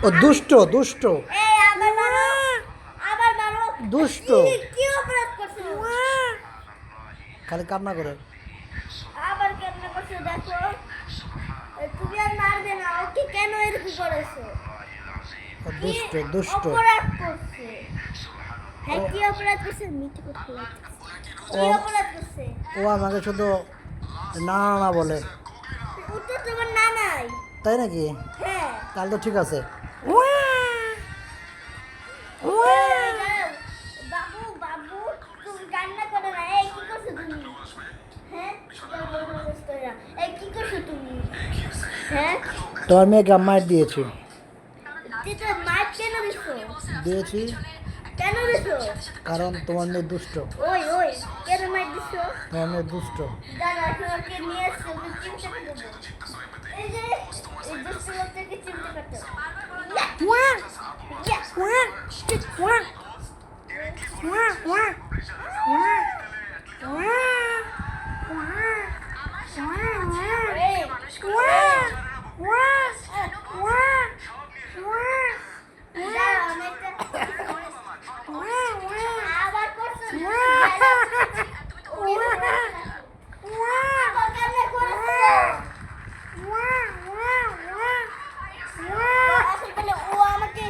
ও দুষ্ট দুষ্ট এই আবার মারো, আবার মারো। দুষ্ট কি অপরাধ করছো? খালি কান্না করে। আবার কেন করছো দেখো? তুমি আর মারবে না, ওকে কেন এরকম করেছো? ও কি দুষ্ট দুষ্ট অপরাধ করছে? হ্যাঁ কি অপরাধ করছে? মিথ্যে কথা বলছে। কি ও- অপরাধ করছে? ও আমাকে শুধু না না না বলে। ও তো তোমার নানাই। তাই নাকি? হ্যাঁ। তাহলে তো ঠিক আছে। এই দাঁড়াও। বাবু বাবু তুমি কান্না করো না। এই কি করছো তুমি? হ্যাঁ এই কি করছো তুমি? হ্যাঁ তোমার মেয়েকে মার দিয়েছি। তুই মার কেন দিছো? দিয়েছি কেন দিছো? কারণ তোমার মেয়ে দুষ্ট। ওই ওই কেন মার দিছো? তোমার মেয়ে দুষ্ট। দাঁড়া এখন ওকে নিয়ে এসে ওকে চিমটে করে দেবো। এই যে এই দুষ্ট লোকটাকে চিমটে করতে হবে। আবার করছো